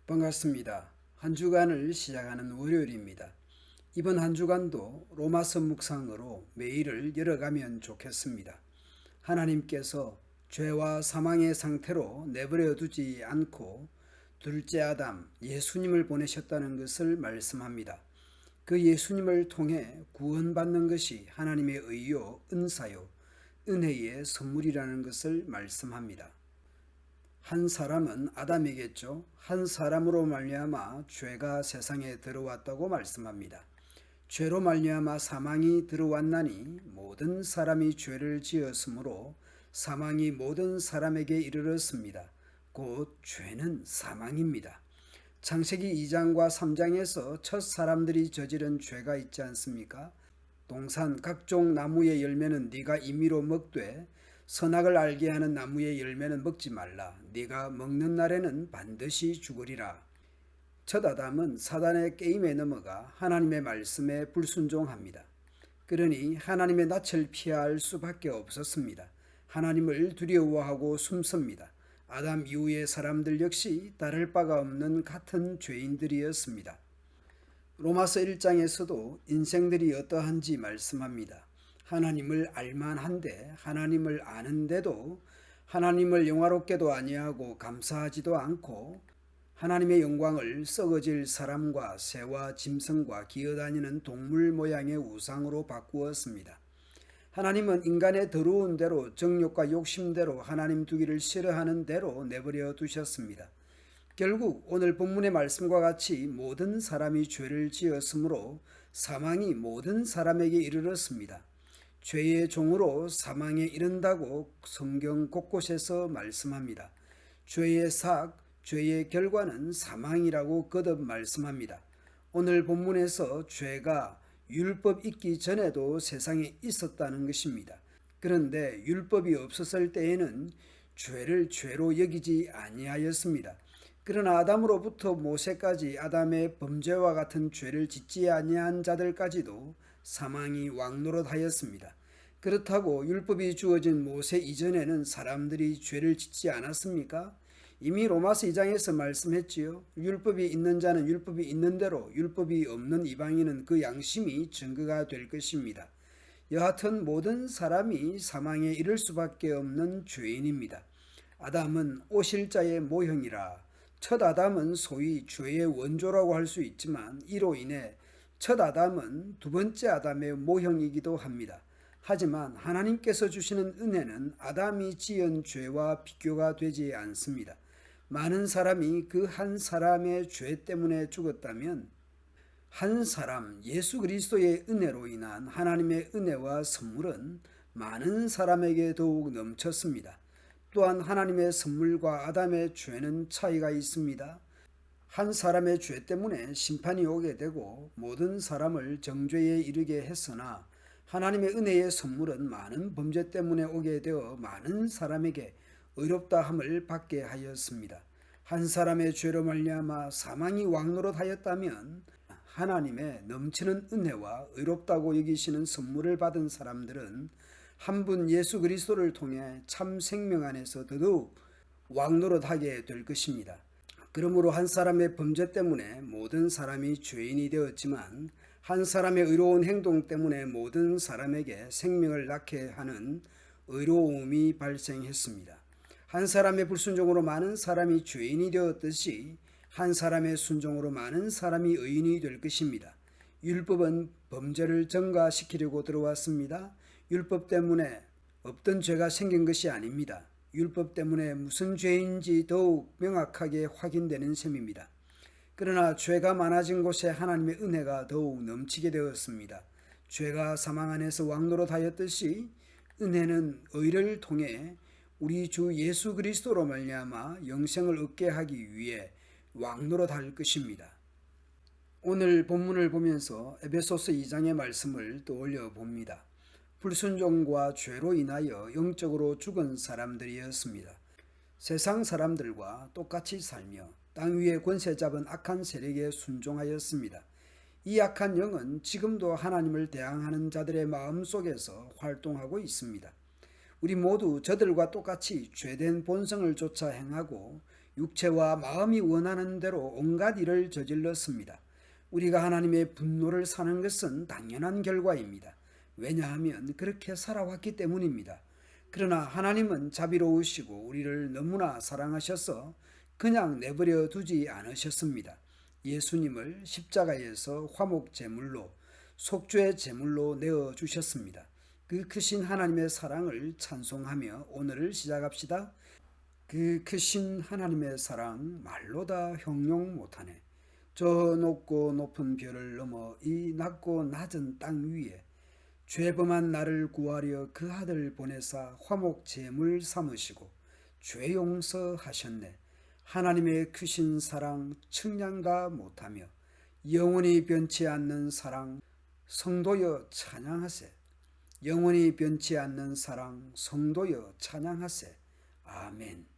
반갑습니다. 한 주간을 시작하는 월요일입니다. 이번 한 주간도 로마서 묵상으로 매일을 열어가면 좋겠습니다. 하나님께서 죄와 사망의 상태로 내버려 두지 않고 둘째 아담 예수님을 보내셨다는 것을 말씀합니다. 그 예수님을 통해 구원받는 것이 하나님의 의요, 은사요, 은혜의 선물이라는 것을 말씀합니다. 한 사람은 아담이겠죠. 한 사람으로 말미암아 죄가 세상에 들어왔다고 말씀합니다. 죄로 말미암아 사망이 들어왔나니 모든 사람이 죄를 지었으므로 사망이 모든 사람에게 이르렀습니다. 곧 죄는 사망입니다. 창세기 2장과 3장에서 첫 사람들이 저지른 죄가 있지 않습니까? 동산 각종 나무의 열매는 네가 임의로 먹되 선악을 알게 하는 나무의 열매는 먹지 말라. 네가 먹는 날에는 반드시 죽으리라. 첫 아담은 사단의 게임에 넘어가 하나님의 말씀에 불순종합니다. 그러니 하나님의 낯을 피할 수밖에 없었습니다. 하나님을 두려워하고 숨습니다. 아담 이후의 사람들 역시 다를 바가 없는 같은 죄인들이었습니다. 로마서 1장에서도 인생들이 어떠한지 말씀합니다. 하나님을 알만한데 하나님을 아는데도 하나님을 영화롭게도 아니하고 감사하지도 않고 하나님의 영광을 썩어질 사람과 새와 짐승과 기어다니는 동물 모양의 우상으로 바꾸었습니다. 하나님은 인간의 더러운 대로 정욕과 욕심대로 하나님 두기를 싫어하는 대로 내버려 두셨습니다. 결국 오늘 본문의 말씀과 같이 모든 사람이 죄를 지었으므로 사망이 모든 사람에게 이르렀습니다. 죄의 종으로 사망에 이른다고 성경 곳곳에서 말씀합니다. 죄의 삭, 죄의 결과는 사망이라고 거듭 말씀합니다. 오늘 본문에서 죄가 율법 있기 전에도 세상에 있었다는 것입니다. 그런데 율법이 없었을 때에는 죄를 죄로 여기지 아니하였습니다. 그러나 아담으로부터 모세까지 아담의 범죄와 같은 죄를 짓지 아니한 자들까지도 사망이 왕노릇하였습니다. 그렇다고 율법이 주어진 모세 이전에는 사람들이 죄를 짓지 않았습니까? 이미 로마서 2장에서 말씀했지요. 율법이 있는 자는 율법이 있는 대로, 율법이 없는 이방인은 그 양심이 증거가 될 것입니다. 여하튼 모든 사람이 사망에 이를 수밖에 없는 죄인입니다. 아담은 오실자의 모형이라. 첫 아담은 소위 죄의 원조라고 할 수 있지만 이로 인해 첫 아담은 두 번째 아담의 모형이기도 합니다. 하지만 하나님께서 주시는 은혜는 아담이 지은 죄와 비교가 되지 않습니다. 많은 사람이 그 한 사람의 죄 때문에 죽었다면 한 사람 예수 그리스도의 은혜로 인한 하나님의 은혜와 선물은 많은 사람에게 더욱 넘쳤습니다. 또한 하나님의 선물과 아담의 죄는 차이가 있습니다. 한 사람의 죄 때문에 심판이 오게 되고 모든 사람을 정죄에 이르게 했으나 하나님의 은혜의 선물은 많은 범죄 때문에 오게 되어 많은 사람에게 의롭다함을 받게 하였습니다. 한 사람의 죄로 말미암아 사망이 왕노릇하였다면 하나님의 넘치는 은혜와 의롭다고 여기시는 선물을 받은 사람들은 한 분 예수 그리스도를 통해 참 생명 안에서 더더욱 왕노릇하게 될 것입니다. 그러므로 한 사람의 범죄 때문에 모든 사람이 죄인이 되었지만 한 사람의 의로운 행동 때문에 모든 사람에게 생명을 낳게 하는 의로움이 발생했습니다. 한 사람의 불순종으로 많은 사람이 죄인이 되었듯이 한 사람의 순종으로 많은 사람이 의인이 될 것입니다. 율법은 범죄를 증가시키려고 들어왔습니다. 율법 때문에 없던 죄가 생긴 것이 아닙니다. 율법 때문에 무슨 죄인지 더욱 명확하게 확인되는 셈입니다. 그러나 죄가 많아진 곳에 하나님의 은혜가 더욱 넘치게 되었습니다. 죄가 사망 안에서 왕노릇하였듯이 은혜는 의를 통해 우리 주 예수 그리스도로 말미암아 영생을 얻게 하기 위해 왕노릇할 것입니다. 오늘 본문을 보면서 에베소서 2장의 말씀을 떠올려 봅니다. 불순종과 죄로 인하여 영적으로 죽은 사람들이었습니다. 세상 사람들과 똑같이 살며 땅 위에 권세 잡은 악한 세력에 순종하였습니다. 이 악한 영은 지금도 하나님을 대항하는 자들의 마음속에서 활동하고 있습니다. 우리 모두 저들과 똑같이 죄된 본성을 쫓아 행하고 육체와 마음이 원하는 대로 온갖 일을 저질렀습니다. 우리가 하나님의 분노를 사는 것은 당연한 결과입니다. 왜냐하면 그렇게 살아왔기 때문입니다. 그러나 하나님은 자비로우시고 우리를 너무나 사랑하셔서 그냥 내버려 두지 않으셨습니다. 예수님을 십자가에서 화목 제물로, 속죄 제물로 내어 주셨습니다. 그 크신 하나님의 사랑을 찬송하며 오늘을 시작합시다. 그 크신 하나님의 사랑 말로 다 형용 못하네. 저 높고 높은 별을 넘어 이 낮고 낮은 땅 위에 죄범한 나를 구하려 그 아들 보내사 화목 제물 삼으시고 죄 용서하셨네. 하나님의 크신 사랑 측량가 못하며 영원히 변치 않는 사랑 성도여 찬양하세. 영원히 변치 않는 사랑 성도여 찬양하세. 아멘.